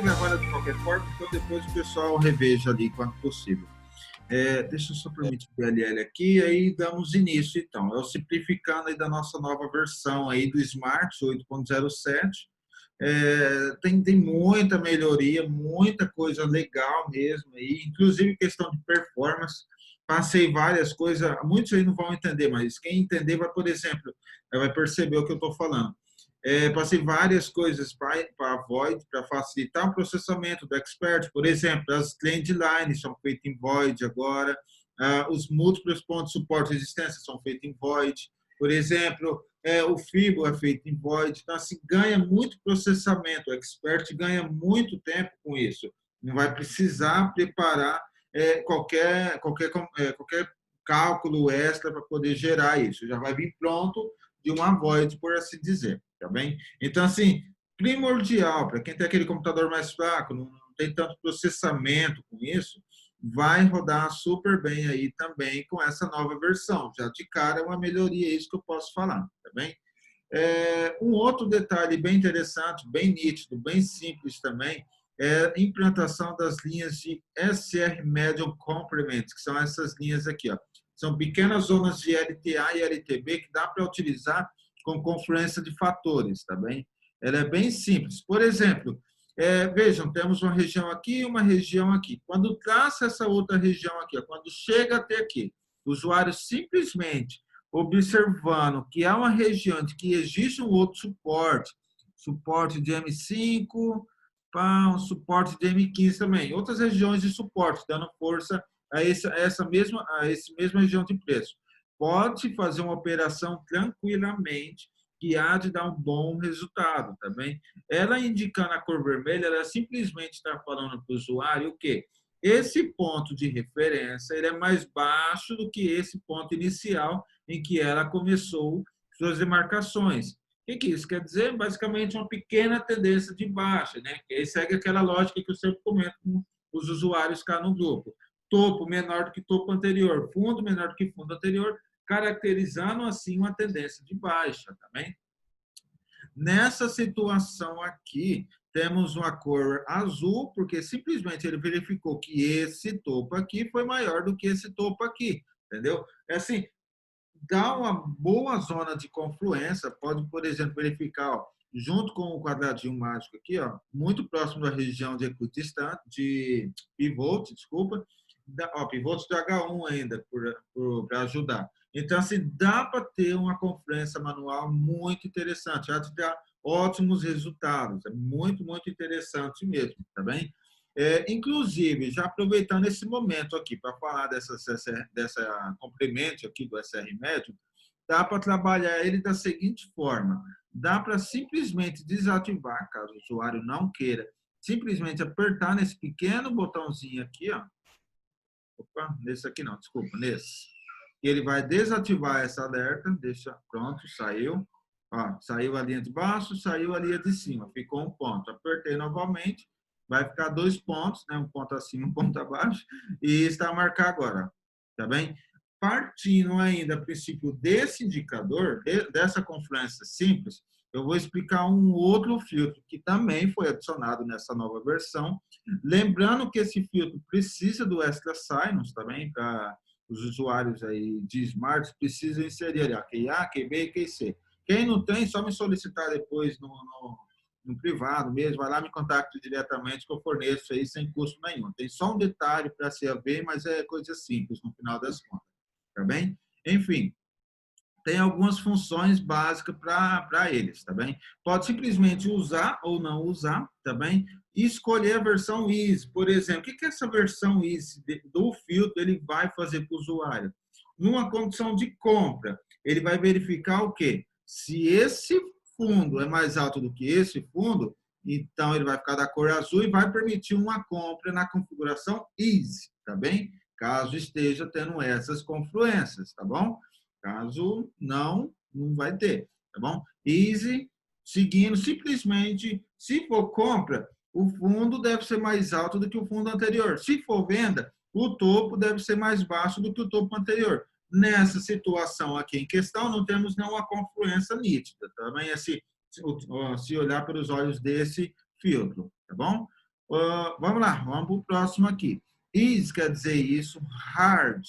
gravada de qualquer forma, então depois o pessoal reveja ali quanto possível. Deixa eu só permitir o PLL aqui, aí damos início então. É o simplificando aí da nossa nova versão aí do Smart 8.07. Tem muita melhoria, muita coisa legal mesmo aí, inclusive questão de performance. Passei várias coisas, muitos aí não vão entender, mas quem entender vai, por exemplo, vai perceber o que eu estou falando. Passei várias coisas para a Void, para facilitar o processamento do Expert. Por exemplo, as trend lines são feitas em Void agora, os múltiplos pontos de suporte e resistência são feitos em Void. Por exemplo, o FIBO é feito em Void. Então, assim, ganha muito processamento. O Expert ganha muito tempo com isso. Não vai precisar preparar qualquer cálculo extra para poder gerar isso. Já vai vir pronto de uma Void, por assim dizer. Tá bem? Então, assim, primordial para quem tem aquele computador mais fraco, não tem tanto processamento com isso, vai rodar super bem aí também com essa nova versão. Já de cara é uma melhoria, é isso que eu posso falar, tá bem? Um outro detalhe bem interessante, bem nítido, bem simples também, é a implantação das linhas de SR Medium Complement, que são essas linhas aqui, ó. São pequenas zonas de LTA e LTB que dá para utilizar com confluência de fatores, tá bem? Ela é bem simples. Por exemplo, vejam, temos uma região aqui e uma região aqui. Quando traça essa outra região aqui, ó, quando chega até aqui, o usuário simplesmente observando que há uma região de que existe um outro suporte de M5, um suporte de M15 também, outras regiões de suporte, dando força a essa mesma região de preço. Pode fazer uma operação tranquilamente, que há de dar um bom resultado também. Ela indicando a cor vermelha, ela simplesmente está falando para o usuário o quê? Esse ponto de referência ele é mais baixo do que esse ponto inicial em que ela começou suas demarcações. O que isso quer dizer? Basicamente, uma pequena tendência de baixa, né? Que aí segue aquela lógica que eu sempre comento com os usuários cá no grupo. Topo menor do que topo anterior, fundo menor do que fundo anterior, caracterizando assim uma tendência de baixa também. Nessa situação aqui, temos uma cor azul, porque simplesmente ele verificou que esse topo aqui foi maior do que esse topo aqui, entendeu? É assim, dá uma boa zona de confluência, pode, por exemplo, verificar, ó, junto com o quadradinho mágico aqui, ó, muito próximo da região de equidistante, de pivot, desculpa, pivot de H1 ainda, para ajudar. Então, assim, dá para ter uma confluência manual muito interessante, já te dá ótimos resultados, é muito, muito interessante mesmo, tá bem? Inclusive, já aproveitando esse momento aqui para falar dessa complemento aqui do SR médio, dá para trabalhar ele da seguinte forma: dá para simplesmente desativar, caso o usuário não queira, simplesmente apertar nesse pequeno botãozinho aqui, ó. Opa, nesse aqui não, desculpa, nesse. Ele vai desativar essa alerta, deixa, pronto, saiu. Ó, saiu a linha de baixo, saiu a linha de cima, ficou um ponto. Apertei novamente, vai ficar 2 pontos, né? Um ponto acima, um ponto abaixo, e está a marcar agora, tá bem? Partindo ainda a princípio desse indicador, dessa confluência simples, eu vou explicar um outro filtro que também foi adicionado nessa nova versão. Lembrando que esse filtro precisa do extra sinus também, para os usuários aí de Smart precisam inserir ali, QA, QB e QC. Quem não tem, só me solicitar depois no privado mesmo, vai lá me contacte diretamente que eu forneço aí sem custo nenhum. Tem só um detalhe para se haver, mas é coisa simples no final das contas, tá bem? Enfim, tem algumas funções básicas para eles, tá bem? Pode simplesmente usar ou não usar, tá bem? E escolher a versão Easy, por exemplo. O que essa versão Easy do filtro ele vai fazer para o usuário? Numa condição de compra, ele vai verificar o quê? Se esse fundo é mais alto do que esse fundo, então ele vai ficar da cor azul e vai permitir uma compra na configuração Easy, tá bem? Caso esteja tendo essas confluências, tá bom? Caso não vai ter, tá bom? Easy, seguindo, simplesmente, se for compra, o fundo deve ser mais alto do que o fundo anterior. Se for venda, o topo deve ser mais baixo do que o topo anterior. Nessa situação aqui em questão, não temos nenhuma confluência nítida, também assim, se olhar pelos olhos desse filtro, tá bom? Vamos lá, vamos para o próximo aqui. Is quer dizer isso, hard.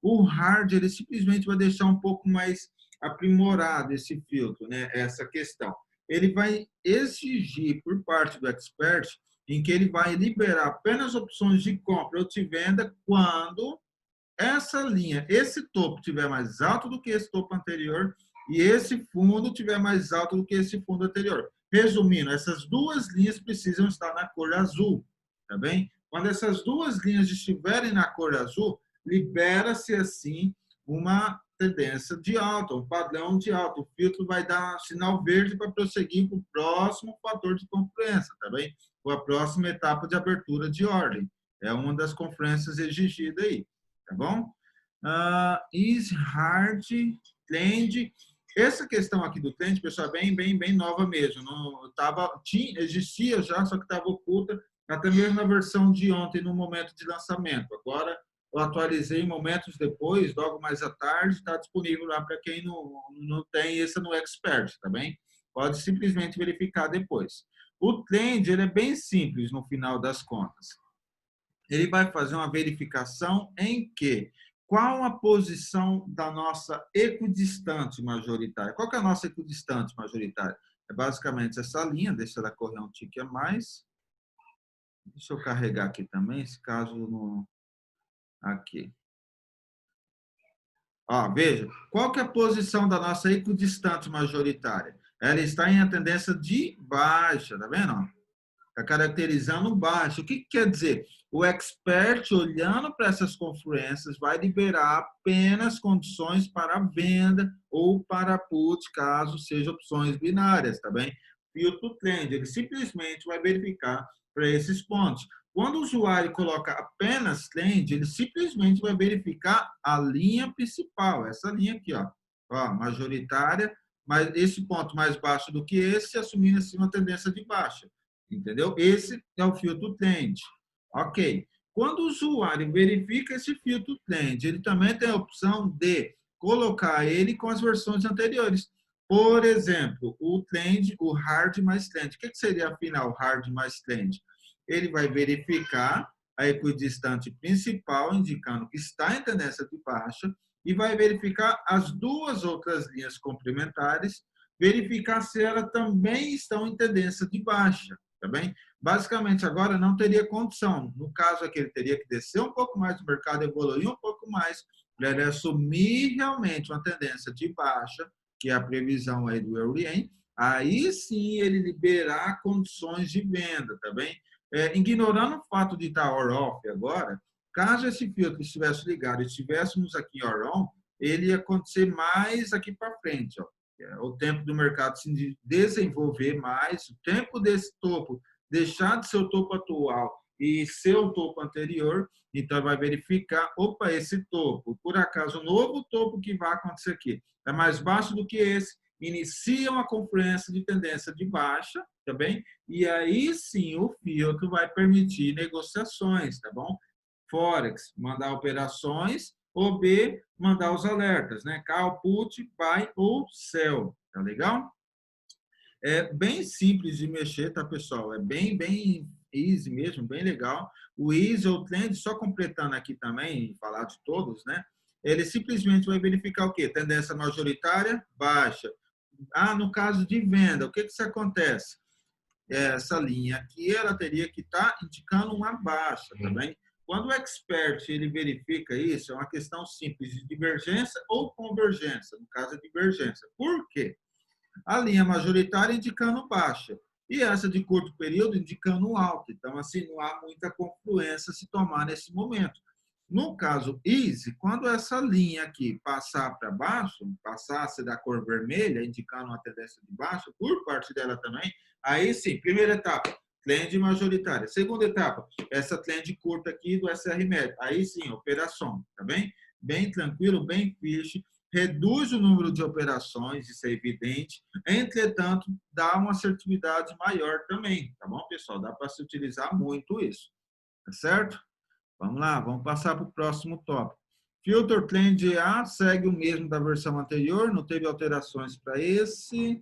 O hard, ele simplesmente vai deixar um pouco mais aprimorado esse filtro, né? Essa questão. Ele vai exigir por parte do expert em que ele vai liberar apenas opções de compra ou de venda quando essa linha, esse topo tiver mais alto do que esse topo anterior e esse fundo tiver mais alto do que esse fundo anterior. Resumindo, essas duas linhas precisam estar na cor azul, tá bem? Quando essas duas linhas estiverem na cor azul, libera-se assim uma tendência de alta, um padrão de alta. O filtro vai dar sinal verde para prosseguir para o próximo fator de confluência, tá bem? Ou a próxima etapa de abertura de ordem. É uma das confluências exigidas aí, tá bom? Is hard, trend. Essa questão aqui do trend, pessoal, é bem nova mesmo. Não existia já, só que estava oculta, até mesmo na versão de ontem, no momento de lançamento. Agora, eu atualizei momentos depois, logo mais à tarde, está disponível lá para quem não tem esse no Expert, tá bem? Pode simplesmente verificar depois. O trend, ele é bem simples no final das contas. Ele vai fazer uma verificação em que qual a posição da nossa equidistante majoritária. Qual que é a nossa equidistante majoritária? É basicamente essa linha, deixa ela correr um tique a mais. Deixa eu carregar aqui também, esse caso no... Aqui. Ó, veja, qual que é a posição da nossa equidistante majoritária? Ela está em a tendência de baixa, tá vendo? Está caracterizando baixo. O que quer dizer? O expert, olhando para essas confluências, vai liberar apenas condições para venda ou para put, caso sejam opções binárias, tá bem? Filtro trend, ele simplesmente vai verificar para esses pontos. Quando o usuário coloca apenas trend, ele simplesmente vai verificar a linha principal, essa linha aqui, ó, majoritária, mas esse ponto mais baixo do que esse, assumindo assim uma tendência de baixa. Entendeu? Esse é o filtro trend. Ok. Quando o usuário verifica esse filtro trend, ele também tem a opção de colocar ele com as versões anteriores. Por exemplo, o trend, o hard mais trend. O que seria, afinal, hard mais trend? Ele vai verificar a equidistante principal, indicando que está em tendência de baixa, e vai verificar as duas outras linhas complementares, verificar se elas também estão em tendência de baixa. Tá bem? Basicamente, agora não teria condição. No caso aqui, ele teria que descer um pouco mais do mercado, evoluir um pouco mais, para ele assumir realmente uma tendência de baixa, que é a previsão aí do Eurien, aí sim ele liberar condições de venda, tá bem? Ignorando o fato de estar or-off agora, caso esse filtro estivesse ligado e estivéssemos aqui or-on, ele ia acontecer mais aqui para frente, ó. O tempo do mercado se desenvolver mais, o tempo desse topo deixar de ser o topo atual e ser o topo anterior, então vai verificar, opa, esse topo, por acaso o novo topo que vai acontecer aqui é mais baixo do que esse, inicia uma confluência de tendência de baixa, tá bem? E aí sim o filtro vai permitir negociações, tá bom? Forex, mandar operações, ou B, mandar os alertas, né? Call, put, buy ou sell, tá legal? É bem simples de mexer, tá, pessoal? É bem easy mesmo, bem legal. O easy ou trend, só completando aqui também, falar de todos, né? Ele simplesmente vai verificar o quê? Tendência majoritária, baixa. No caso de venda, o que isso acontece? Essa linha aqui, ela teria que estar indicando uma baixa, tá bem? Quando o expert ele verifica isso, é uma questão simples de divergência ou convergência, no caso é divergência. Por quê? A linha majoritária indicando baixa e essa de curto período indicando alta. Então, assim, não há muita confluência a se tomar nesse momento. No caso easy, quando essa linha aqui passar para baixo, passar a ser da cor vermelha, indicando uma tendência de baixa, por parte dela também, aí sim, primeira etapa, trend majoritária. Segunda etapa, essa trend curta aqui do SR médio. Aí sim, operação, tá bem? Bem tranquilo, bem fixe, reduz o número de operações, isso é evidente. Entretanto, dá uma assertividade maior também, tá bom, pessoal? Dá para se utilizar muito isso, tá certo? Vamos lá, vamos passar para o próximo tópico. Filter Trend A segue o mesmo da versão anterior, não teve alterações para esse.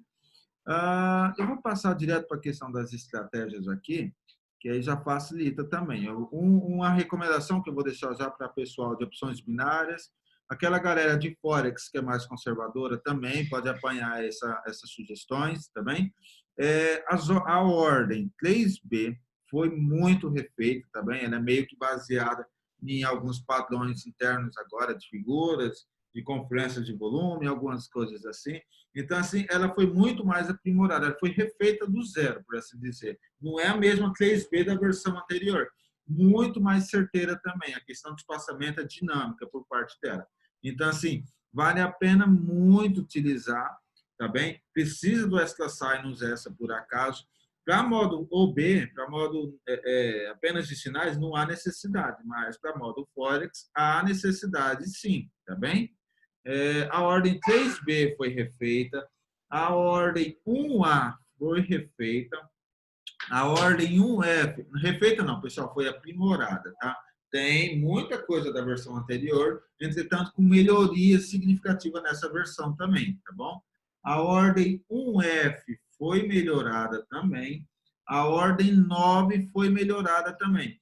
Eu vou passar direto para a questão das estratégias aqui. que aí já facilita também. Uma recomendação que eu vou deixar já para o pessoal de opções binárias, aquela galera de Forex que é mais conservadora também pode apanhar essas sugestões também. A ordem 3B foi muito refeita também, ela é meio que baseada em alguns padrões internos agora de figuras, de conferência de volume, algumas coisas assim. Então, assim, ela foi muito mais aprimorada, ela foi refeita do zero, por assim dizer. Não é a mesma 3B da versão anterior. Muito mais certeira também. A questão de espaçamento é dinâmica por parte dela. Então, assim, vale a pena muito utilizar, tá bem? Precisa do extra sinus essa, por acaso. Para modo OB, para modo apenas de sinais, não há necessidade, mas para modo Forex, há necessidade sim, tá bem? A ordem 3B foi refeita, a ordem 1A foi refeita, a ordem 1F, refeita não, pessoal, foi aprimorada, tá? Tem muita coisa da versão anterior, entretanto, com melhoria significativa nessa versão também, tá bom? A ordem 1F foi melhorada também, a ordem 9 foi melhorada também.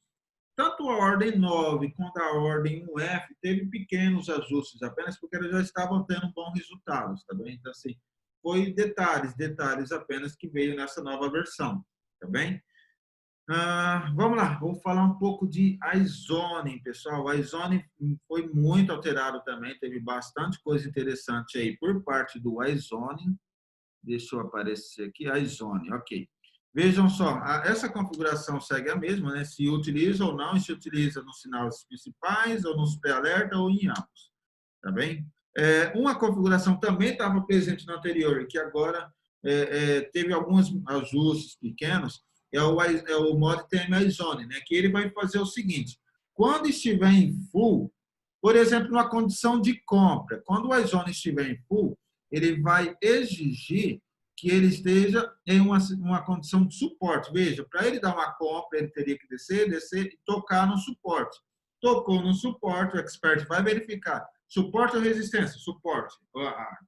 Tanto a ordem 9 quanto a ordem 1F teve pequenos ajustes, apenas porque elas já estavam tendo bons resultados, tá bem? Então, assim, foi detalhes apenas que veio nessa nova versão, tá bem? Vamos lá, vou falar um pouco de iZoning, pessoal. O iZoning foi muito alterado também, teve bastante coisa interessante aí por parte do iZoning. Deixa eu aparecer aqui, iZoning, ok. Vejam só, essa configuração segue a mesma, né? Se utiliza ou não, se utiliza nos sinais principais, ou nos pré-alerta, ou em ambos, tá bem? Uma configuração também estava presente no anterior, que agora teve alguns ajustes pequenos, é o Mod TM Zone, né? Que ele vai fazer o seguinte, quando estiver em full, por exemplo, numa condição de compra, quando o iZone estiver em full, ele vai exigir que ele esteja em uma condição de suporte. Veja, para ele dar uma compra, ele teria que descer e tocar no suporte. Tocou no suporte, o expert vai verificar. Suporte ou resistência? Suporte.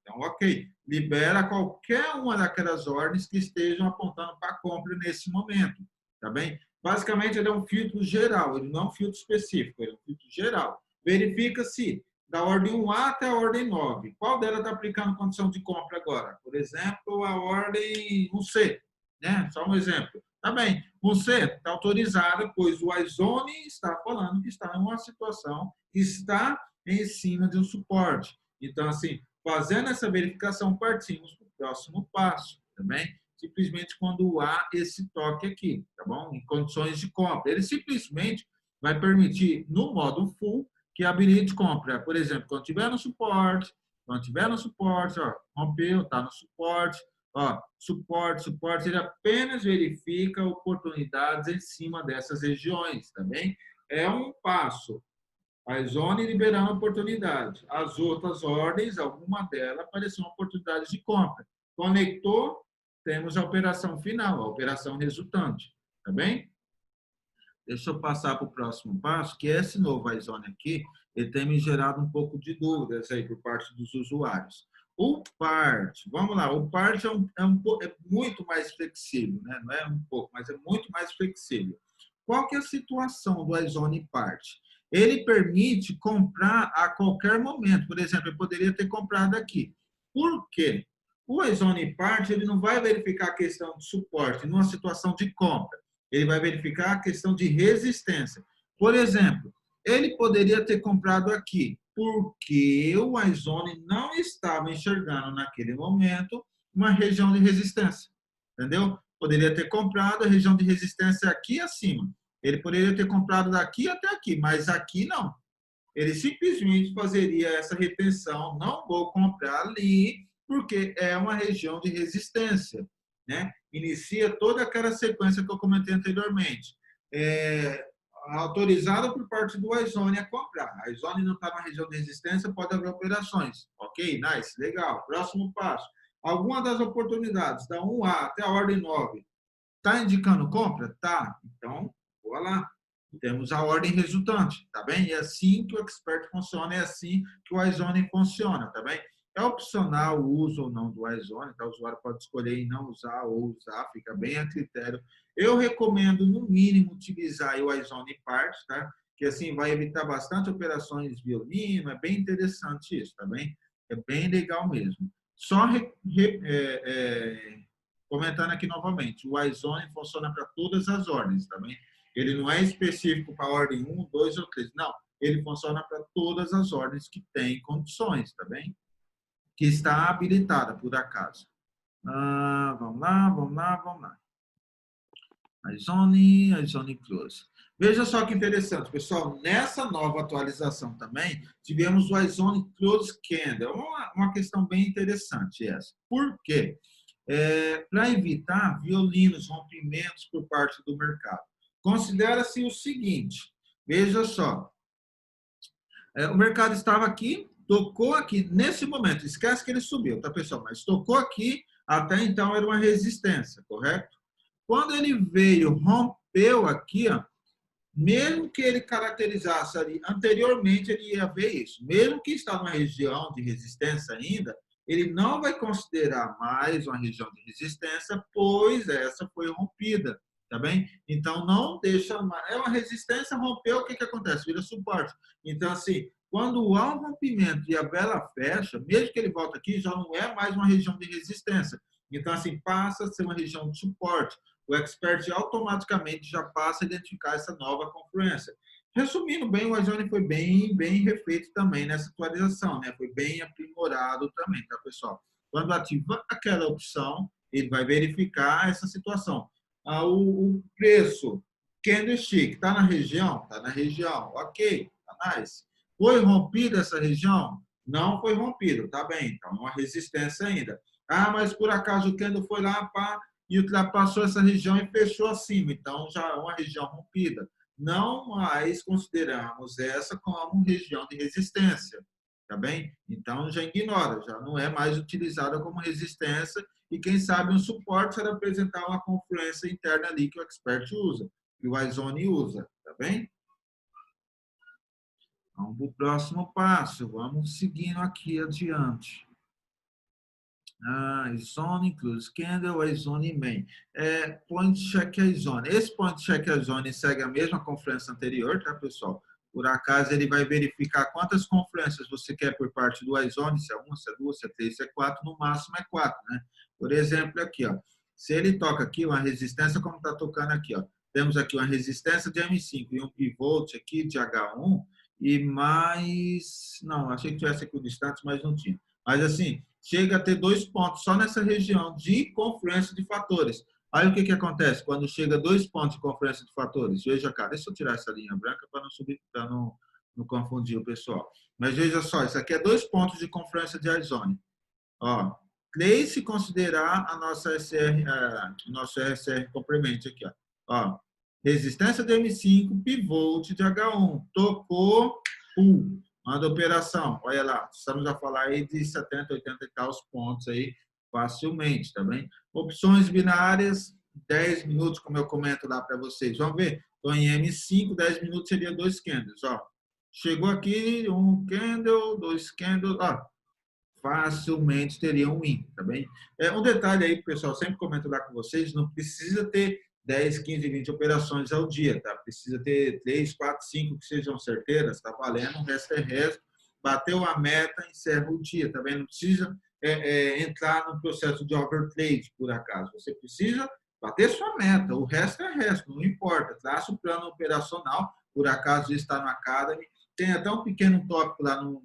Então, ok. Libera qualquer uma daquelas ordens que estejam apontando para a compra nesse momento. Tá bem? Basicamente, ele é um filtro geral, ele não é um filtro específico, ele é um filtro geral. Verifica se da ordem 1A até a ordem 9. Qual dela está aplicando condição de compra agora? Por exemplo, a ordem 1C, né? Só um exemplo. Tá bem, 1C está autorizada, pois o iZone está falando que está em uma situação que está em cima de um suporte. Então, assim, fazendo essa verificação, partimos para o próximo passo, também. Simplesmente quando há esse toque aqui, tá bom? Em condições de compra. Ele simplesmente vai permitir, no modo full, que habilite compra. Por exemplo, quando tiver no suporte, ó, rompeu, está no suporte, ó, suporte, ele apenas verifica oportunidades em cima dessas regiões, também. É um passo. A zona liberando oportunidade. As outras ordens, alguma delas, apareceu oportunidades de compra. Conectou, temos a operação final, a operação resultante, tá bem? Deixa eu passar para o próximo passo, que esse novo iZone aqui, ele tem me gerado um pouco de dúvidas aí por parte dos usuários. O PART, vamos lá, o PART é muito mais flexível, né? Não é um pouco, mas é muito mais flexível. Qual que é a situação do iZone PART? Ele permite comprar a qualquer momento. Por exemplo, eu poderia ter comprado aqui. Por quê? O iZone PART ele não vai verificar a questão de suporte numa situação de compra. Ele vai verificar a questão de resistência. Por exemplo, ele poderia ter comprado aqui, porque o iZone não estava enxergando naquele momento uma região de resistência. Entendeu? Poderia ter comprado a região de resistência aqui acima. Ele poderia ter comprado daqui até aqui, mas aqui não. Ele simplesmente fazeria essa retenção, não vou comprar ali, porque é uma região de resistência, né? Inicia toda aquela sequência que eu comentei anteriormente. Autorizado por parte do iZone a comprar. A iZone não está na região de resistência, pode haver operações. Ok, nice, legal. Próximo passo. Alguma das oportunidades, da 1A até a ordem 9, está indicando compra? Tá. Então, vou lá. Temos a ordem resultante, tá bem? É assim que o expert funciona, é assim que o iZone funciona, tá bem? É opcional o uso ou não do iZone, tá? O usuário pode escolher em não usar ou usar, fica bem a critério. Eu recomendo, no mínimo, utilizar o iZone em partes, tá? Que assim vai evitar bastante operações violino, é bem interessante isso, tá bem? É bem legal mesmo. Só comentando aqui novamente, o iZone funciona para todas as ordens, tá bem? Ele não é específico para a ordem 1, 2 ou 3, não. Ele funciona para todas as ordens que têm condições, tá bem? Que está habilitada, por acaso. Vamos lá, vamos lá, vamos lá. iZone Close. Veja só que interessante, pessoal. Nessa nova atualização também, tivemos o iZone Close Candle. Uma questão bem interessante essa. Por quê? Para evitar violinos, rompimentos por parte do mercado. Considera-se o seguinte, veja só, o mercado estava aqui, tocou aqui, nesse momento, esquece que ele subiu, tá, pessoal? Mas tocou aqui, até então era uma resistência, correto? Quando ele veio, rompeu aqui, ó, mesmo que ele caracterizasse ali, anteriormente ele ia ver isso. Mesmo que está numa região de resistência ainda, ele não vai considerar mais uma região de resistência, pois essa foi rompida, tá bem? Então, não deixa mais. É uma resistência, rompeu, o que acontece? Vira suporte. Então, assim, quando há um rompimento e a vela fecha, mesmo que ele volte aqui, já não é mais uma região de resistência. Então, assim, passa a ser uma região de suporte. O expert automaticamente já passa a identificar essa nova confluência. Resumindo bem, o iZone foi bem refeito também nessa atualização, né? Foi bem aprimorado também, tá, pessoal? Quando ativa aquela opção, ele vai verificar essa situação. O preço candlestick está na região? Está na região. Ok, tá nice. Foi rompida essa região? Não foi rompido, tá bem. Então, uma resistência ainda. Mas por acaso o candle foi lá para e ultrapassou essa região e fechou acima. Então, já é uma região rompida. Não mais consideramos essa como região de resistência, tá bem? Então, já ignora, já não é mais utilizada como resistência e, quem sabe, um suporte para apresentar uma confluência interna ali que o expert usa, que o iZone usa, tá bem? Vamos para o próximo passo, vamos seguindo aqui adiante. iZone includes candle, iZone main. Point check iZone. Esse point check iZone segue a mesma confluência anterior, tá, pessoal? Por acaso, ele vai verificar quantas confluências você quer por parte do iZone, se é uma, se é duas, se é três, se é quatro, no máximo é quatro, né? Por exemplo, aqui, ó. Se ele toca aqui uma resistência, como está tocando aqui, ó. Temos aqui uma resistência de M5 e um pivot aqui de H1 e mais... Não, achei que tivesse aqui o distante, mas não tinha. Mas, assim, chega a ter 2 pontos só nessa região de confluência de fatores. Aí o que acontece? Quando chega 2 pontos de confluência de fatores, veja, cara, deixa eu tirar essa linha branca para não subir, para não confundir o pessoal. Mas veja só, isso aqui é 2 pontos de confluência de iZone. Ó, 3 se considerar a nossa SR, nosso RSR complemento aqui, ó. Resistência de M5, pivot de H1. Tocou, manda operação. Olha lá, estamos a falar aí de 70, 80 e tal pontos aí facilmente, tá bem? Opções binárias, 10 minutos, como eu comento lá para vocês. Vamos ver? Estou em M5, 10 minutos seria 2 candles, ó. Chegou aqui, 1 candle, 2 candles, ó. Facilmente teria um win, tá bem? Um detalhe aí, pessoal, sempre comento lá com vocês, não precisa ter 10, 15, 20 operações ao dia, tá? Precisa ter 3, 4, 5 que sejam certeiras, tá valendo, o resto é resto. Bateu a meta, encerra o dia, tá bem? Não precisa entrar no processo de overtrade, por acaso. Você precisa bater sua meta, o resto é resto, não importa. Traça o plano operacional, por acaso está no Academy. Tem até um pequeno tópico lá no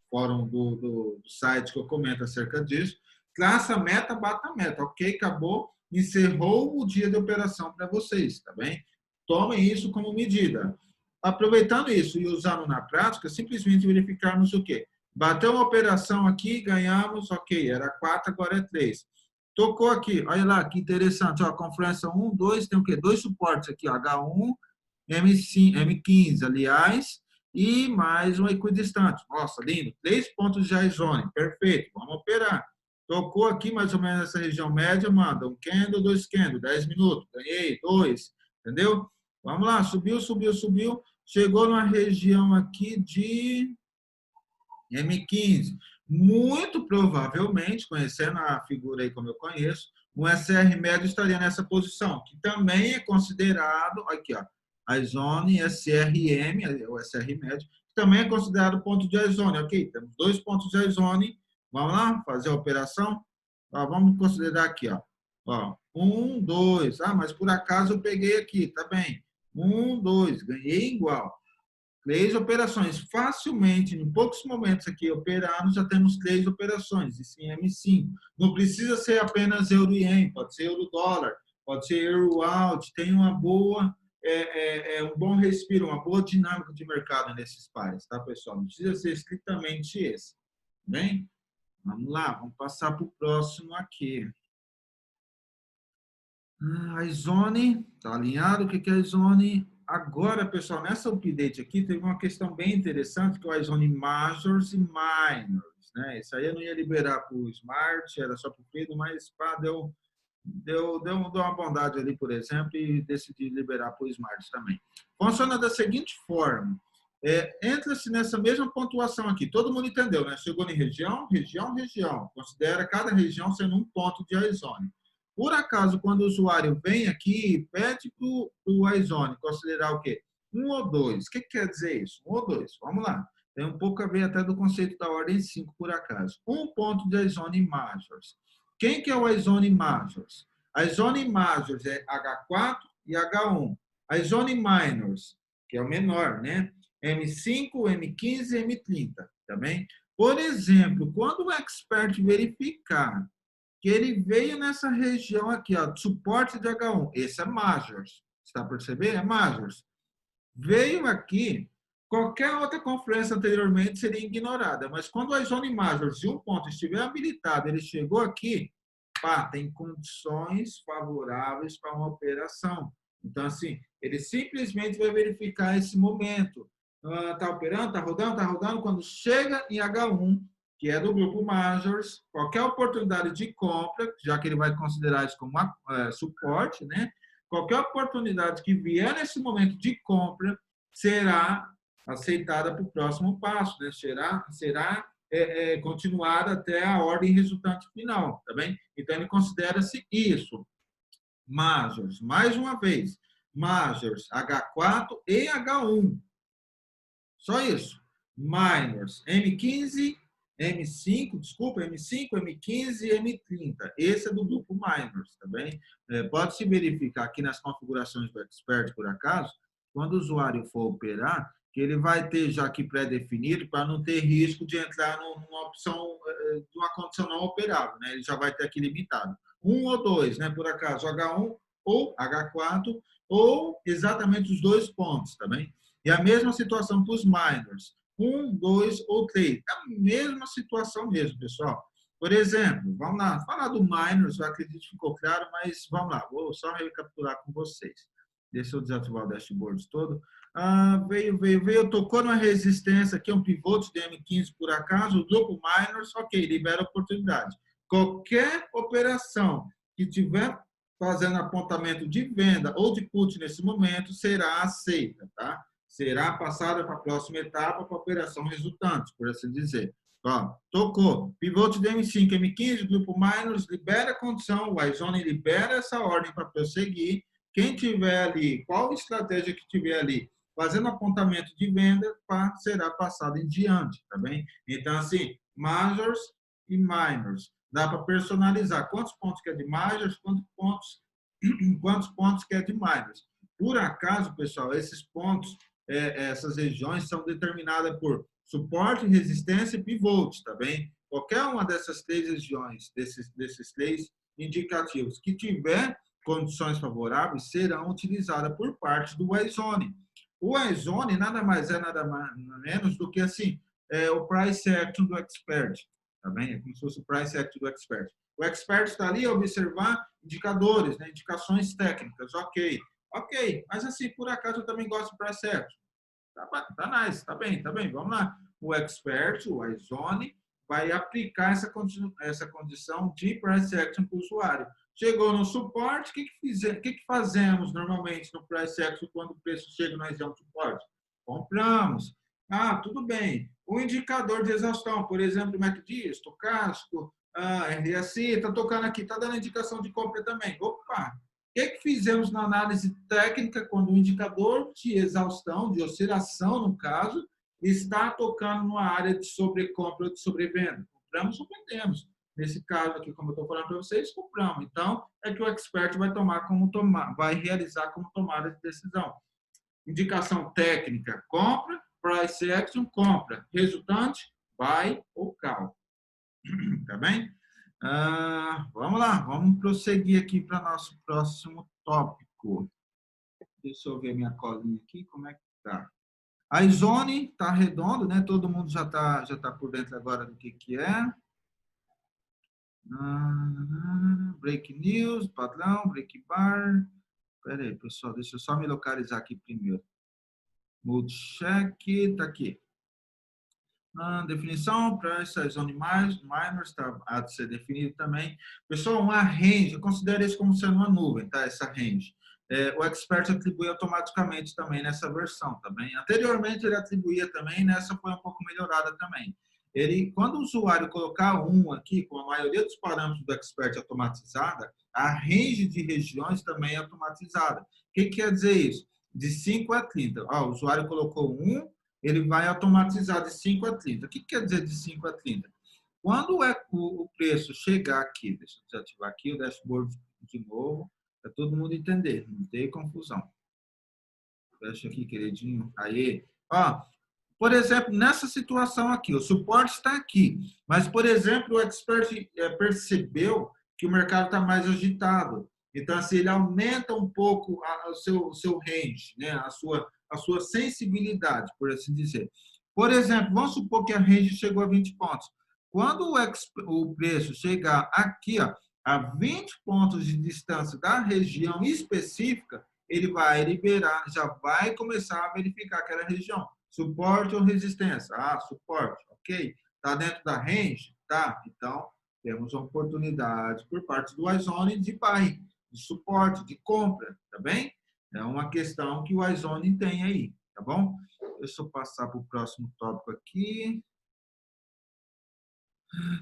fórum do site que eu comento acerca disso. Traça a meta, bata a meta. Ok, acabou, encerrou o dia de operação para vocês, tá bem? Tomem isso como medida. Aproveitando isso e usando na prática, simplesmente verificarmos o quê? Bateu uma operação aqui, ganhamos, ok, era 4, agora é 3. Tocou aqui, olha lá, que interessante, ó, confluência 1, 2, tem o quê? 2 suportes aqui, ó, H1, M5, M15, aliás, e mais um equidistante. Nossa, lindo. 3 pontos de iZone, perfeito, vamos operar. Tocou aqui mais ou menos essa região média, manda um candle, 2 candle, 10 minutos, ganhei, 2, entendeu? Vamos lá, subiu, subiu, subiu, chegou numa região aqui de M15. Muito provavelmente, conhecendo a figura aí como eu conheço, um SR médio estaria nessa posição, que também é considerado, aqui, ó, iZone SRM, o SR médio, que também é considerado ponto de iZone. Ok, temos 2 pontos de iZone. Vamos lá fazer a operação? Ó, vamos considerar aqui, ó, 1, 2. Ah, mas por acaso eu peguei aqui, tá bem. 1, 2, ganhei igual. 3 operações. Facilmente, em poucos momentos aqui operados, já temos 3 operações, isso em M5. Não precisa ser apenas euro-ien, pode ser euro-dólar, pode ser euro-out, tem uma boa, um bom respiro, uma boa dinâmica de mercado nesses pares, tá, pessoal? Não precisa ser estritamente esse. Bem, vamos lá, vamos passar para o próximo aqui. A iZone, está alinhado? O que é a iZone? Agora, pessoal, nessa update aqui, teve uma questão bem interessante, que é o iZone Majors e Minors. Né? Isso aí eu não ia liberar para o Smart, era só para o Fredo, mas pá, deu uma bondade ali, por exemplo, e decidi liberar para o Smart também. Funciona da seguinte forma. Entra-se nessa mesma pontuação aqui. Todo mundo entendeu, né? Chegou em região, região, região. Considera cada região sendo um ponto de iZone. Por acaso, quando o usuário vem aqui, pede para o iZone considerar o quê? 1 ou 2. O que quer dizer isso? 1 ou 2. Vamos lá. Tem um pouco a ver até do conceito da ordem 5, por acaso. Um ponto de iZone Majors. Quem que é o iZone Majors? iZone Majors é H4 e H1. iZone Minors, que é o menor, né? M5, M15 e M30, tá bem? Por exemplo, quando o expert verificar que ele veio nessa região aqui, ó, suporte de H1. Esse é Majors. Está percebendo? É Majors. Veio aqui, qualquer outra conferência anteriormente seria ignorada, mas quando o iZone Majors de um ponto estiver habilitado, ele chegou aqui, pá, tem condições favoráveis para uma operação. Então, assim, ele simplesmente vai verificar esse momento. Está operando, está rodando. Quando chega em H1, que é do grupo Majors, qualquer oportunidade de compra, já que ele vai considerar isso como suporte, né? Qualquer oportunidade que vier nesse momento de compra será aceitada para o próximo passo, né? será continuada até a ordem resultante final, tá bem? Então, ele considera-se isso. Majors, mais uma vez, Majors H4 e H1. Só isso. Minors, M15, M5, desculpa, M5, M15 e M30. Esse é do grupo Minors, tá bem? Pode-se verificar aqui nas configurações do Expert, por acaso, quando o usuário for operar, que ele vai ter já aqui pré-definido para não ter risco de entrar numa opção, de uma condição não operável, né? Ele já vai ter aqui limitado. 1 ou 2, né? Por acaso, H1 ou H4, ou exatamente os 2 pontos, tá bem? E a mesma situação para os minors. 1, 2 ou 3. É a mesma situação mesmo, pessoal. Por exemplo, vamos lá, falar do minors, eu acredito que ficou claro, mas vamos lá, vou só recapitular com vocês. Deixa eu desativar o dashboard todo. Veio, tocou numa resistência aqui, um pivot de M15 por acaso, o grupo minors, ok, libera a oportunidade. Qualquer operação que tiver fazendo apontamento de venda ou de put nesse momento será aceita, tá? Será passada para a próxima etapa para a operação resultante, por assim dizer. Ó, tocou. Pivot de M5, M15, grupo minors, libera a condição, o iZone libera essa ordem para prosseguir. Quem tiver ali, qual estratégia que tiver ali, fazendo apontamento de venda, será passado em diante, tá bem? Então, assim, majors e minors. Dá para personalizar quantos pontos que é de majors, quantos pontos que é de minors. Por acaso, pessoal, esses pontos, essas regiões são determinadas por suporte, resistência e pivot, tá bem? Qualquer uma dessas 3 regiões, desses 3 indicativos que tiver condições favoráveis, serão utilizadas por parte do iZone. O iZone nada mais é, nada menos do que assim, o price action do expert, tá bem? É como se fosse o price action do expert. O expert está ali a observar indicadores, né? Indicações técnicas, ok. Ok, mas assim, por acaso eu também gosto de price action. Tá nice, tá bem, vamos lá. O expert, o iZone, vai aplicar essa condição de price action para o usuário. Chegou no suporte, o que fazemos normalmente no price action quando o preço chega na região de suporte? Compramos. Ah, tudo bem. O indicador de exaustão, por exemplo, MACD, estocástico, RSI, está tocando aqui, está dando indicação de compra também. Opa! O que fizemos na análise técnica quando o indicador de exaustão, de oscilação, no caso, está tocando numa área de sobrecompra ou de sobrevenda? Compramos ou vendemos? Nesse caso aqui, como eu estou falando para vocês, compramos. Então, é que o expert vai realizar como tomada de decisão. Indicação técnica, compra. Price action, compra. Resultante, buy ou call. Tá bem? Vamos lá, vamos prosseguir aqui para nosso próximo tópico. Deixa eu ver minha colinha aqui, como é que tá. A Izone está redondo, né? Todo mundo já tá por dentro agora do que é. Break news, padrão, break bar. Espera aí, pessoal, deixa eu só me localizar aqui primeiro. Multi-check, tá aqui. Definição, price, zone minors, está a de ser definido também. Pessoal, uma range, eu considero isso como sendo uma nuvem, tá? Essa range. O expert atribui automaticamente também nessa versão, também. Anteriormente ele atribuía também, nessa foi um pouco melhorada também. Quando o usuário colocar aqui, com a maioria dos parâmetros do expert automatizada, a range de regiões também é automatizada. O que quer dizer isso? De 5 a 30. O usuário colocou ele vai automatizar de 5 a 30. O que quer dizer de 5 a 30? Quando o preço chegar aqui, deixa eu desativar aqui o dashboard de novo, para todo mundo entender, não tem confusão. Fecha aqui, queridinho. Aí, por exemplo, nessa situação aqui, o suporte está aqui, mas, por exemplo, o expert percebeu que o mercado está mais agitado. Então, assim, ele aumenta um pouco o seu range, né? a sua sensibilidade, por assim dizer. Por exemplo, vamos supor que a range chegou a 20 pontos. Quando o preço chegar aqui, a 20 pontos de distância da região específica, ele vai liberar, já vai começar a verificar aquela região. Suporte ou resistência? Suporte, ok. Está dentro da range? Tá. Então, temos uma oportunidade por parte do iZone de buy, de suporte, de compra, tá bem? É uma questão que o iZone tem aí, tá bom? Deixa eu passar para o próximo tópico aqui.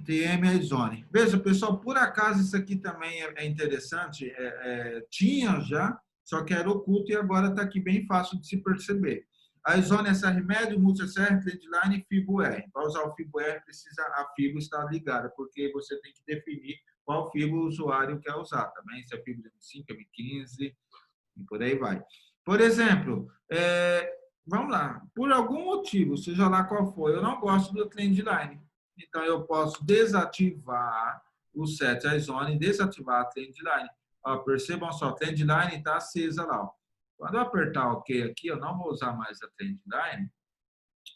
TM iZone. Veja, pessoal, por acaso isso aqui também é interessante. Tinha já, só que era oculto e agora está aqui bem fácil de se perceber. A iZone SR médio, Multi-SR, Trendline e FIBO-R. Para usar o FIBO-R, a FIBO estar ligada, porque você tem que definir qual FIBO o usuário quer usar também, se é FIBO de M5, M15 e por aí vai. Por exemplo, vamos lá, por algum motivo, seja lá qual for, eu não gosto do Trendline. Então, eu posso desativar o set iZone, desativar a Trendline. Percebam só, a Trendline está acesa lá. Quando eu apertar OK aqui, eu não vou usar mais a Trendline.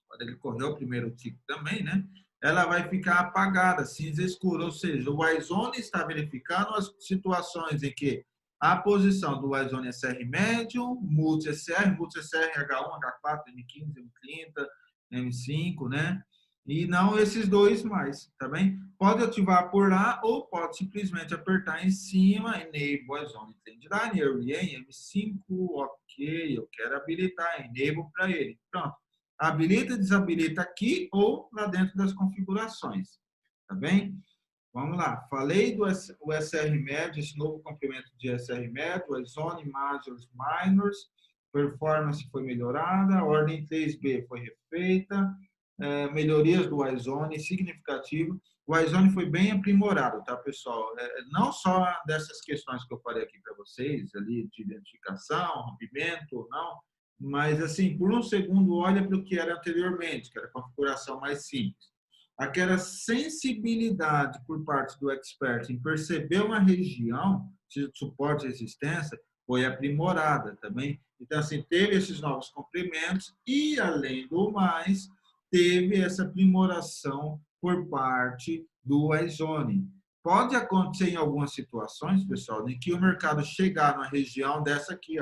Quando ele correr o primeiro tick também, né? Ela vai ficar apagada, cinza escura. Ou seja, o iZone está verificando as situações em que a posição do iZone SR médio, Multi-SR H1, H4, M15, M30, M5, né? E não esses dois mais, tá bem? Pode ativar por lá ou pode simplesmente apertar em cima, Enable iZone Trendline, Early M5, ok, eu quero habilitar, Enable para ele. Pronto. Habilita e desabilita aqui ou lá dentro das configurações, tá bem? Vamos lá, falei do SR médio, esse novo complemento de SR médio, iZone, Majors, Minors, performance foi melhorada, a ordem 3B foi refeita, melhorias do iZone significativo. O iZone foi bem aprimorado, tá, pessoal? Não só dessas questões que eu falei aqui para vocês, ali de identificação, rompimento ou não, mas, assim, por um segundo, olha para o que era anteriormente, que era a configuração mais simples. Aquela sensibilidade por parte do expert em perceber uma região de suporte e resistência foi aprimorada também. Então, assim, teve esses novos complementos e, além do mais, teve essa aprimoração por parte do iZone. Pode acontecer em algumas situações, pessoal, em que o mercado chegar numa região dessa aqui,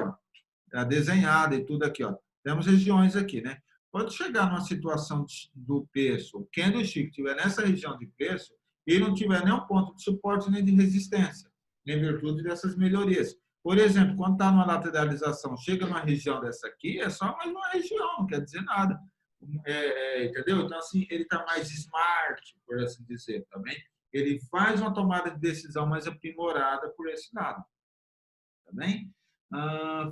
desenhada e tudo aqui, Temos regiões aqui, né? Pode chegar numa situação do preço, o candlestick estiver nessa região de preço e não tiver nenhum ponto de suporte nem de resistência, em virtude dessas melhorias. Por exemplo, quando está numa lateralização, chega numa região dessa aqui, é só mais uma região, não quer dizer nada. Entendeu? Então, assim, ele está mais smart, por assim dizer, também. Ele faz uma tomada de decisão mais aprimorada por esse lado, tá bem?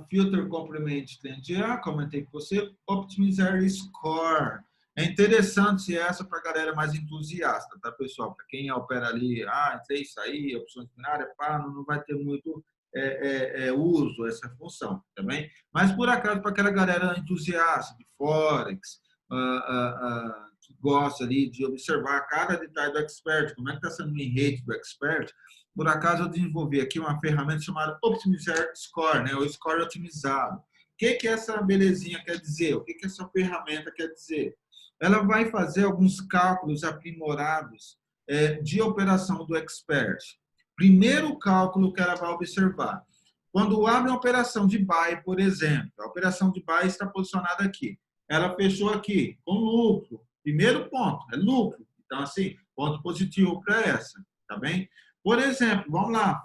Filter Complement TNGA, comentei com você. Optimizar Score. É interessante essa para a galera mais entusiasta, tá, pessoal? Para quem opera ali, entrei, saí, opções binárias, não vai ter muito uso essa função, tá bem? Mas, por acaso, para aquela galera entusiasta de Forex, que gosta ali de observar cada detalhe do expert, como é que está sendo o rate do expert, por acaso eu desenvolvi aqui uma ferramenta chamada Optimizar Score, né? O score otimizado. O que essa belezinha quer dizer? O que essa ferramenta quer dizer? Ela vai fazer alguns cálculos aprimorados de operação do expert. Primeiro cálculo que ela vai observar. Quando abre uma operação de buy, por exemplo, a operação de buy está posicionada aqui. Ela fechou aqui com lucro. Primeiro ponto, é lucro. Então, assim, ponto positivo para essa, tá bem? Por exemplo, vamos lá,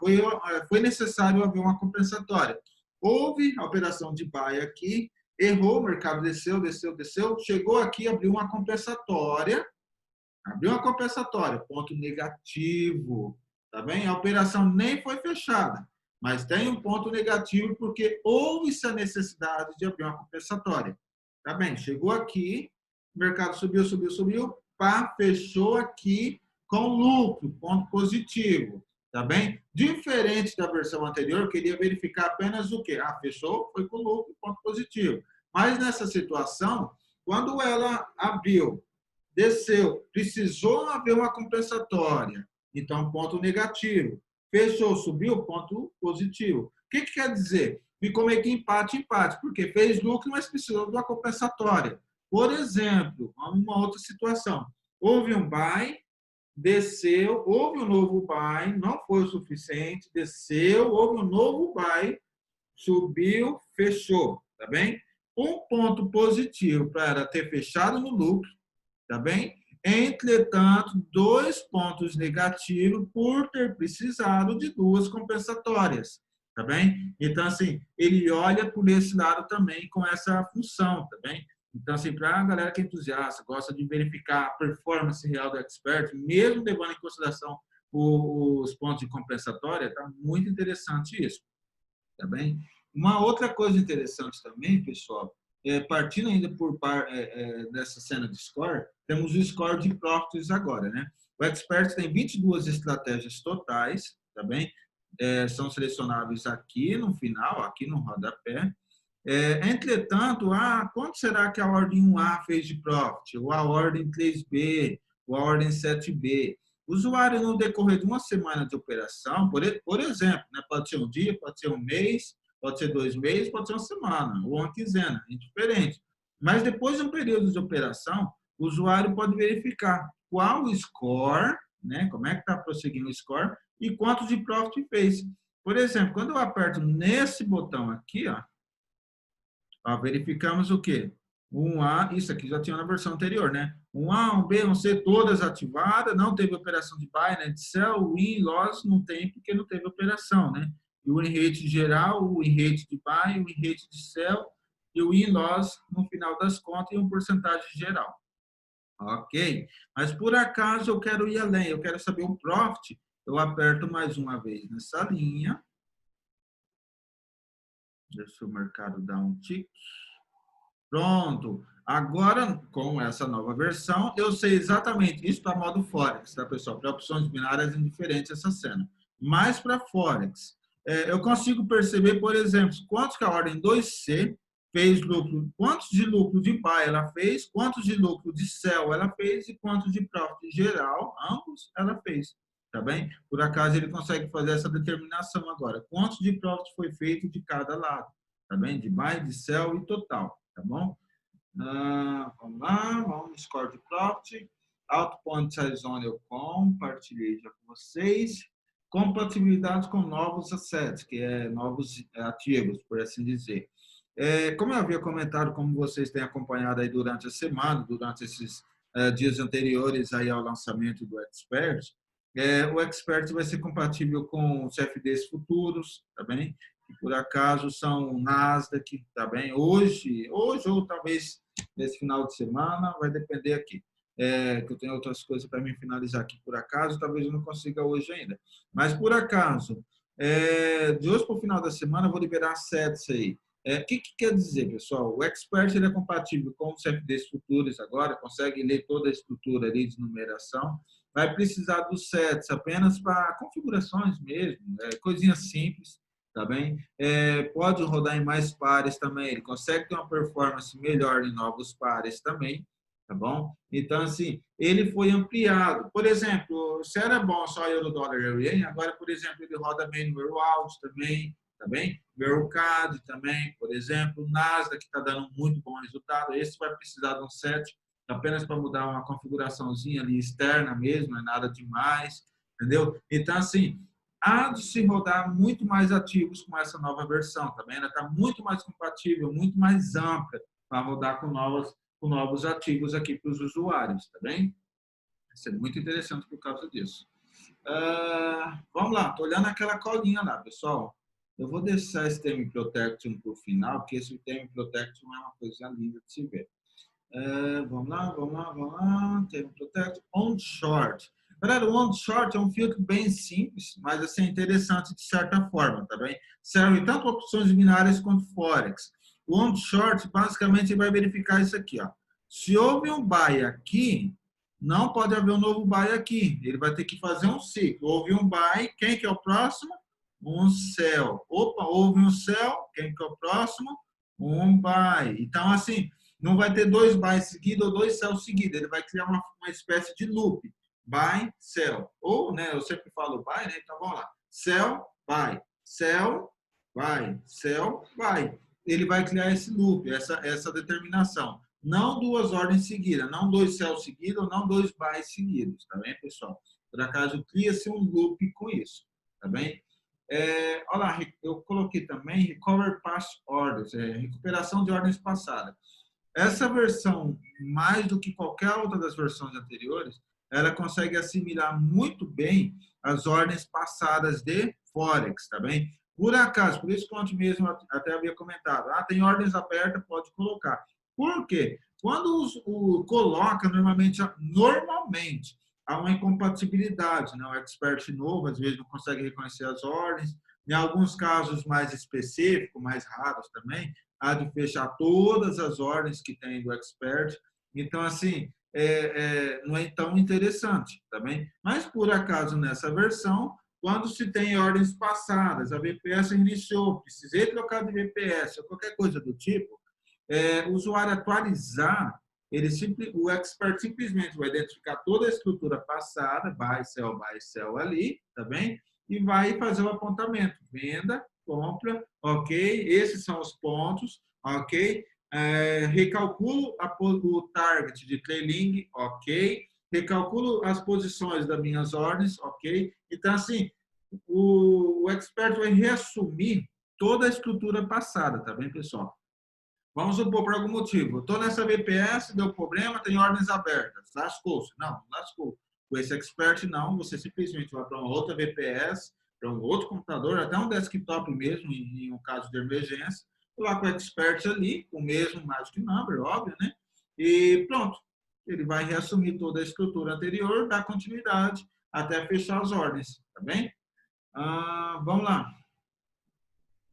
foi necessário haver uma compensatória. Houve a operação de buy aqui, errou, o mercado desceu, chegou aqui, abriu uma compensatória, ponto negativo, tá bem? A operação nem foi fechada, mas tem um ponto negativo porque houve essa necessidade de abrir uma compensatória, tá bem? Chegou aqui, o mercado subiu, fechou aqui com lucro, ponto positivo, tá bem? Diferente da versão anterior, eu queria verificar apenas o quê? Fechou, foi com lucro, ponto positivo. Mas nessa situação, quando ela abriu, desceu, precisou haver uma compensatória, então ponto negativo. Fechou, subiu, ponto positivo. O que quer dizer? Ficou meio que empate, porque fez lucro, mas precisou de uma compensatória. Por exemplo, uma outra situação. Houve um buy, desceu, houve um novo buy, não foi o suficiente, desceu, houve um novo buy, subiu, fechou, tá bem? Um ponto positivo para ter fechado no lucro, tá bem? Entretanto, 2 pontos negativos por ter precisado de 2 compensatórias, tá bem? Então, assim, ele olha por esse lado também com essa função, tá bem? Então, assim, para a galera que é entusiasta, gosta de verificar a performance real do expert, mesmo levando em consideração os pontos de compensatória, tá muito interessante isso, tá bem? Uma outra coisa interessante também, pessoal, partindo ainda dessa cena de score, temos o score de profits agora, né? O expert tem 22 estratégias totais, tá bem? São selecionados aqui no final, aqui no rodapé. Entretanto, quanto será que a ordem 1A fez de profit? Ou a ordem 3B? Ou a ordem 7B? O usuário, no decorrer de uma semana de operação, por exemplo, né, pode ser um dia, pode ser um mês, pode ser 2 meses, pode ser uma semana, ou uma quinzena, é diferente. Mas depois de um período de operação, o usuário pode verificar qual o score, né, como é que está prosseguindo o score, e quanto de profit fez. Por exemplo, quando eu aperto nesse botão aqui, verificamos o quê? 1A, isso aqui já tinha na versão anterior, né? 1A, 1B, 1C, todas ativadas, não teve operação de buy, né? De sell, win, loss, não tem porque não teve operação, né? E o win rate geral, o win rate de buy, o win rate de sell e o win loss no final das contas e um porcentagem geral. Ok? Mas por acaso eu quero ir além, eu quero saber o profit, eu aperto mais uma vez nessa linha. Deixa o mercado dar um tique. Pronto. Agora, com essa nova versão, eu sei exatamente isso para modo Forex, tá, pessoal? Para opções binárias é indiferente essa cena. Mas para Forex, eu consigo perceber, por exemplo, quantos que a ordem 2C fez lucro, quantos de lucro de buy ela fez, quantos de lucro de sell ela fez e quantos de profit geral, ambos, ela fez. Tá bem? Por acaso ele consegue fazer essa determinação agora. Quantos de profit foi feito de cada lado? Tá bem? De buy, de sell e total. Tá bom? Vamos lá, vamos no score de profit. Auto Point Size Zone eu compartilhei já com vocês. Compatibilidade com novos assets, que é novos ativos, por assim dizer. Como eu havia comentado, como vocês têm acompanhado aí durante a semana, durante esses dias anteriores aí ao lançamento do Expert, o Expert vai ser compatível com CFDs futuros, tá bem? Que por acaso são Nasdaq, tá bem? Hoje ou talvez nesse final de semana, vai depender aqui. Que eu tenho outras coisas para me finalizar aqui por acaso, talvez eu não consiga hoje ainda. Mas por acaso, de hoje para o final da semana, eu vou liberar sets aí. O que quer dizer, pessoal? O Expert ele é compatível com os CFDs futuros agora, consegue ler toda a estrutura ali de numeração. Vai precisar dos sets apenas para configurações mesmo, coisinhas simples, tá bem? Pode rodar em mais pares também, ele consegue ter uma performance melhor em novos pares também, tá bom? Então, assim, ele foi ampliado. Por exemplo, se era bom só euro, dólar e ien, agora, por exemplo, ele roda bem no Euroalt também, tá bem? Mercado também, por exemplo, o Nasdaq está dando muito bom resultado. Esse vai precisar de um set apenas para mudar uma configuraçãozinha ali externa mesmo, não é nada demais, entendeu? Então, assim, há de se rodar muito mais ativos com essa nova versão, tá bem? Ela está muito mais compatível, muito mais ampla para rodar com novos ativos aqui para os usuários, tá bem? Vai ser muito interessante por causa disso. Vamos lá, estou olhando aquela colinha lá, pessoal. Eu vou deixar esse Term Protection para o final, porque esse Term Protection é uma coisa linda de se ver. Vamos lá. Term Protection on short. Galera, o on short é um filtro bem simples, mas assim, interessante de certa forma, tá bem? Serve tanto opções binárias quanto forex. O on short, basicamente, vai verificar isso aqui, ó. Se houve um buy aqui, não pode haver um novo buy aqui. Ele vai ter que fazer um ciclo. Houve um buy, quem que é o próximo? Um sell. Opa, houve um sell, quem que é o próximo? Um buy. Então, assim, não vai ter dois buys seguidos ou dois sells seguidos. Ele vai criar uma espécie de loop. Buy, sell. Ou, né, eu sempre falo buy, né? Então, vamos lá. Sell, buy. Sell, buy. Sell, buy. Ele vai criar esse loop, essa determinação. Não duas ordens seguidas, não dois sells seguidos, não dois buys seguidos, tá bem, pessoal? Por acaso, cria-se um loop com isso, tá bem? Olha lá, eu coloquei também Recover Past Orders, recuperação de ordens passadas. Essa versão, mais do que qualquer outra das versões anteriores, ela consegue assimilar muito bem as ordens passadas de Forex, tá bem? Por acaso, por isso que ontem mesmo até havia comentado, tem ordens abertas, pode colocar. Por quê? Quando coloca, normalmente há uma incompatibilidade, né? O expert novo, às vezes, não consegue reconhecer as ordens. Em alguns casos mais específicos, mais raros também, há de fechar todas as ordens que tem do expert. Então, assim, não é tão interessante, tá bem? Mas, por acaso, nessa versão, quando se tem ordens passadas, a VPS iniciou, precisei trocar de VPS ou qualquer coisa do tipo, o usuário atualizar, o expert simplesmente vai identificar toda a estrutura passada, buy, sell ali, tá bem? E vai fazer o apontamento, venda, compra, ok? Esses são os pontos, ok? Recalculo o target de trailing, ok? Recalculo as posições das minhas ordens, ok? Então, assim, o expert vai reassumir toda a estrutura passada, tá bem, pessoal? Vamos supor, por algum motivo, estou nessa VPS, deu problema, tem ordens abertas, lascou-se. Não, lascou. Com esse expert, não, você simplesmente vai para uma outra VPS, para um outro computador, até um desktop mesmo, em um caso de emergência, lá com o expert ali, com o mesmo magic number, óbvio, né? E pronto, ele vai reassumir toda a estrutura anterior, dar continuidade até fechar as ordens, tá bem? Vamos lá.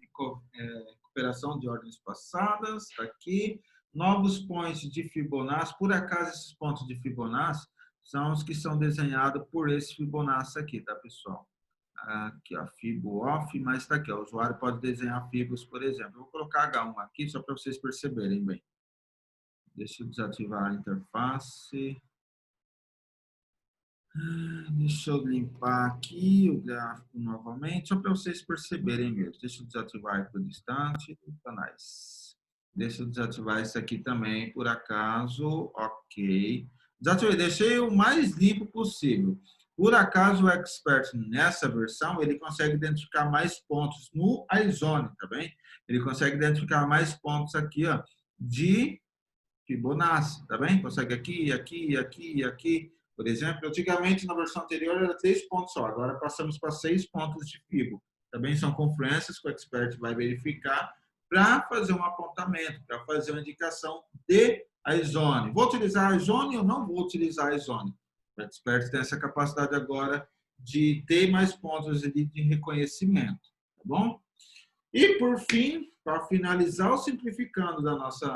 Recuperação de ordens passadas, está aqui. Novos points de Fibonacci. Por acaso, esses pontos de Fibonacci são os que são desenhados por esse Fibonacci aqui, tá, pessoal? Aqui, ó, Fibo off, mas está aqui, ó, o usuário pode desenhar Fibos, por exemplo. Eu vou colocar H1 aqui, só para vocês perceberem bem. Deixa eu desativar a interface. Deixa eu limpar aqui o gráfico novamente, só para vocês perceberem mesmo. Deixa eu desativar aqui o distante. Nice. Deixa eu desativar isso aqui também, por acaso. Ok. Desativei, deixei o mais limpo possível. Por acaso, o Expert, nessa versão, ele consegue identificar mais pontos no iZone, tá bem? Ele consegue identificar mais pontos aqui, ó, de Fibonacci, tá bem? Consegue aqui, aqui, aqui, aqui. Por exemplo, antigamente, na versão anterior, era 3 pontos só. Agora passamos para 6 pontos de Fibo. Também são confluências que o expert vai verificar para fazer um apontamento, para fazer uma indicação de a Izone. Vou utilizar a Izone ou não vou utilizar a Izone? O Expert tem essa capacidade agora de ter mais pontos de reconhecimento, tá bom? E, por fim, para finalizar o simplificando da nossa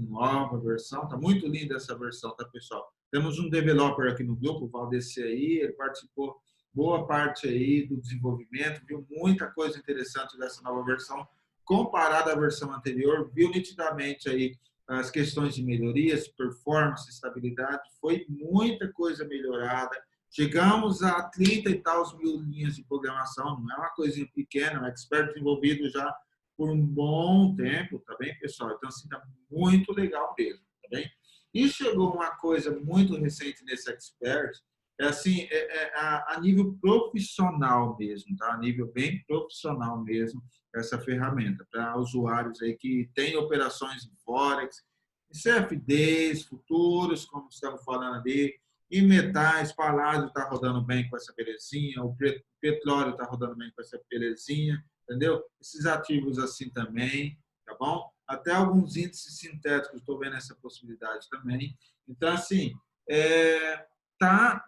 nova versão, está muito linda essa versão, tá, pessoal? Temos um developer aqui no grupo, o Valdeci aí, ele participou boa parte aí do desenvolvimento, viu muita coisa interessante dessa nova versão, comparada à versão anterior, viu nitidamente aí as questões de melhorias, performance, estabilidade, foi muita coisa melhorada. Chegamos a 30 e tal mil linhas de programação, não é uma coisinha pequena, é um expert desenvolvido já por um bom tempo, tá bem, pessoal? Então, assim, tá muito legal mesmo, tá bem? E chegou uma coisa muito recente nesse expert, é assim, a nível profissional mesmo, tá? A nível bem profissional mesmo, essa ferramenta, para usuários aí que têm operações em Forex, em CFDs, futuros, como estamos falando ali, e metais, paládio está rodando bem com essa belezinha, o petróleo está rodando bem com essa belezinha, entendeu? Esses ativos assim também, tá bom? Até alguns índices sintéticos, estou vendo essa possibilidade também. Então, assim,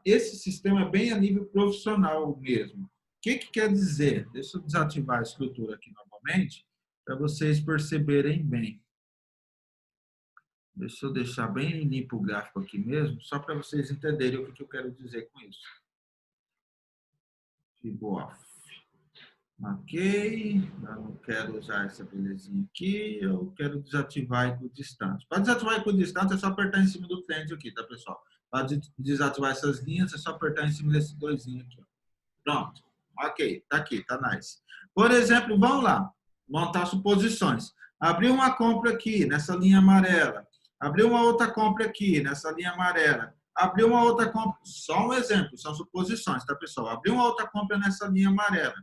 esse sistema é bem a nível profissional mesmo. O que quer dizer? Deixa eu desativar a estrutura aqui novamente, para vocês perceberem bem. Deixa eu deixar bem limpo o gráfico aqui mesmo, só para vocês entenderem o que eu quero dizer com isso. Fibo ok, eu não quero usar essa belezinha aqui, eu quero desativar equidistante. Para desativar equidistante é só apertar em cima do trend aqui, tá, pessoal? Para desativar essas linhas é só apertar em cima desses dois aqui. Pronto, ok, tá aqui, tá nice. Por exemplo, vamos lá, montar suposições. Abriu uma compra aqui, nessa linha amarela. Abriu uma outra compra aqui, nessa linha amarela. Abriu uma outra compra, só um exemplo, são suposições, tá, pessoal? Abriu uma outra compra nessa linha amarela.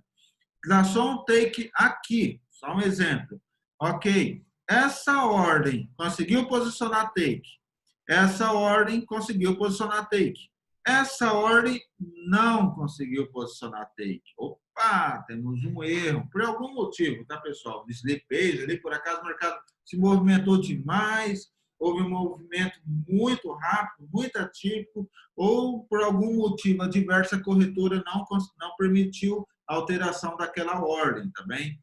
Traçou um take aqui, só um exemplo. Ok, essa ordem conseguiu posicionar take. Essa ordem conseguiu posicionar take. Essa ordem não conseguiu posicionar take. Opa, temos um erro. Por algum motivo, tá, pessoal? De slippage, ali por acaso o mercado se movimentou demais, houve um movimento muito rápido, muito atípico, ou por algum motivo adverso a corretora não permitiu a alteração daquela ordem, tá bem?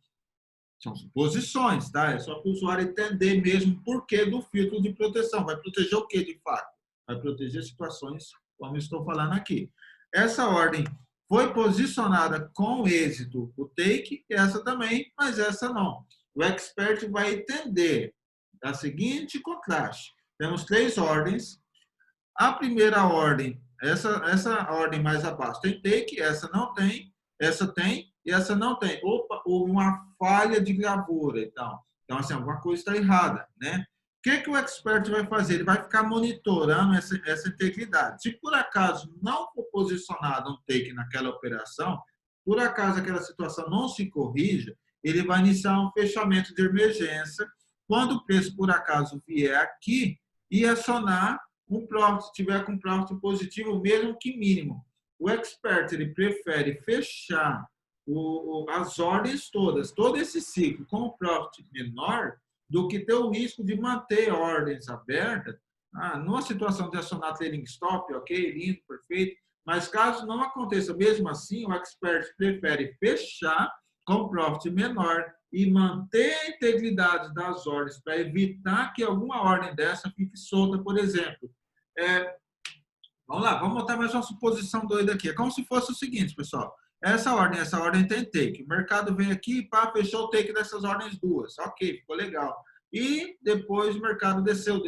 São suposições, tá? É só para o usuário entender mesmo o porquê do filtro de proteção. Vai proteger o que, de fato? Vai proteger situações como estou falando aqui. Essa ordem foi posicionada com êxito o take, essa também, mas essa não. O expert vai entender da seguinte contraste. Temos 3 ordens. A primeira ordem, essa ordem mais abaixo tem take, essa não tem, essa tem e essa não tem. Opa, houve uma falha de gravura. Então assim, alguma coisa está errada, né? O que o expert vai fazer? Ele vai ficar monitorando essa integridade. Se por acaso não for posicionado um take naquela operação, por acaso aquela situação não se corrija, ele vai iniciar um fechamento de emergência. Quando o preço por acaso vier aqui e acionar um profit, se tiver com profit positivo, mesmo que mínimo. O expert ele prefere fechar as ordens todas, todo esse ciclo com o profit menor, do que ter o risco de manter ordens abertas, numa situação de acionar trailing stop, ok, lindo, perfeito, mas caso não aconteça mesmo assim, o expert prefere fechar com profit menor e manter a integridade das ordens para evitar que alguma ordem dessa fique solta, por exemplo. Vamos lá, vamos botar mais uma suposição doida aqui. É como se fosse o seguinte, pessoal. Essa ordem tem take. O mercado vem aqui e fechou o take dessas ordens duas. Ok, ficou legal. E depois o mercado desceu.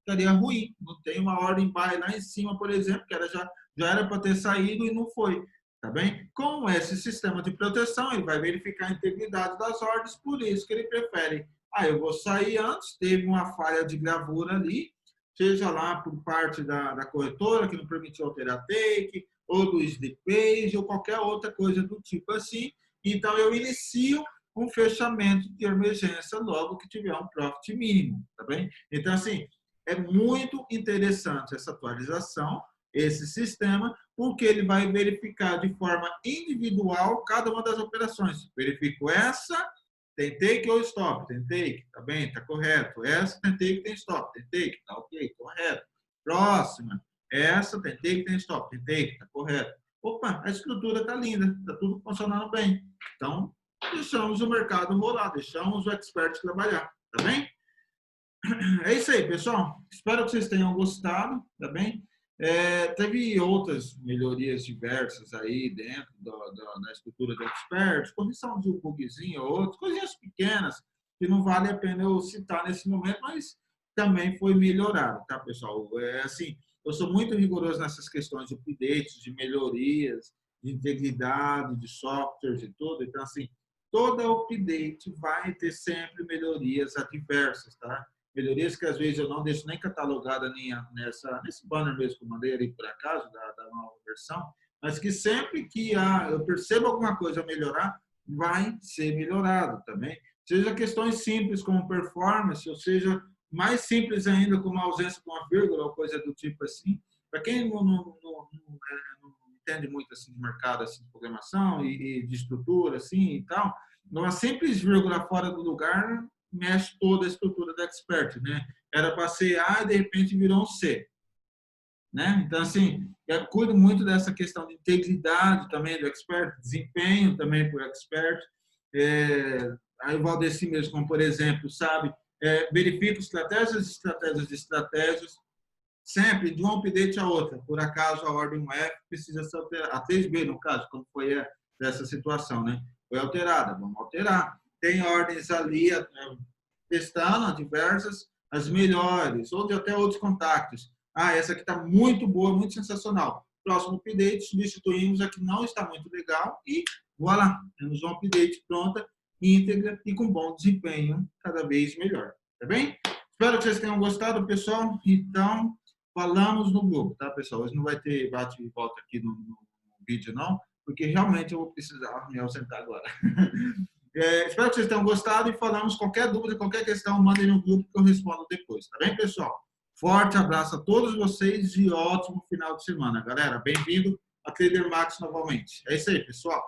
Ficaria ruim. Não tem uma ordem buy lá em cima, por exemplo, que já era para ter saído e não foi. Tá bem? Com esse sistema de proteção, ele vai verificar a integridade das ordens, por isso que ele prefere. Eu vou sair antes, teve uma falha de gravura ali, seja lá por parte da corretora, que não permitiu alterar take, ou do slippage, ou qualquer outra coisa do tipo assim. Então, eu inicio um fechamento de emergência logo que tiver um profit mínimo, tá bem? Então, assim, é muito interessante essa atualização, esse sistema, porque ele vai verificar de forma individual cada uma das operações. Verifico essa, Tem take ou stop? Tem take, tá bem, tá correto. Essa tem take, tem stop. Tem take, tá ok, correto. Próxima. Essa tem take, tem stop. Tem take, tá correto. Opa, a estrutura tá linda, tá tudo funcionando bem. Então, deixamos o mercado rolar, deixamos o expert trabalhar, tá bem? É isso aí, pessoal. Espero que vocês tenham gostado, tá bem? Teve outras melhorias diversas aí dentro da estrutura do Expert, correção de um bugzinho ou outro, coisinhas pequenas que não vale a pena eu citar nesse momento, mas também foi melhorado, tá, pessoal? Assim, eu sou muito rigoroso nessas questões de updates, de melhorias, de integridade, de softwares e tudo. Então, assim, toda update vai ter sempre melhorias adversas, tá? Melhorias que às vezes eu não deixo nem catalogada nesse banner mesmo que eu mandei ali por acaso, da nova versão, mas que sempre que eu percebo alguma coisa a melhorar, vai ser melhorado também. Seja questões simples como performance, ou seja, mais simples ainda como a ausência de uma vírgula ou coisa do tipo assim. Para quem não entende muito assim de mercado, assim, de programação e de estrutura assim e tal, uma simples vírgula fora do lugar mexe toda a estrutura do expert, né? Era para ser A e de repente virou um C, né? Então, assim, eu cuido muito dessa questão de integridade também do expert, desempenho também para o expert. Aí o Valdeci mesmo, como por exemplo, sabe, verifica estratégias, sempre de um update a outra. Por acaso a ordem F precisa ser alterada, a 3B no caso, como foi essa situação, né? Foi alterada, vamos alterar. Tem ordens ali testando diversas, as melhores, ou de até outros contactos. Essa aqui está muito boa, muito sensacional. Próximo update, substituímos a que não está muito legal e voilà, temos um update pronta, íntegra e com bom desempenho, cada vez melhor. Tá bem? Espero que vocês tenham gostado, pessoal. Então, falamos no grupo, tá, pessoal? Hoje não vai ter bate e volta aqui no vídeo, não, porque realmente eu vou precisar me ausentar agora. Espero que vocês tenham gostado e falamos qualquer dúvida, qualquer questão, mandem no grupo que eu respondo depois, tá bem, pessoal? Forte abraço a todos vocês e ótimo final de semana, galera. Bem-vindo a Trader Max novamente. É isso aí, pessoal.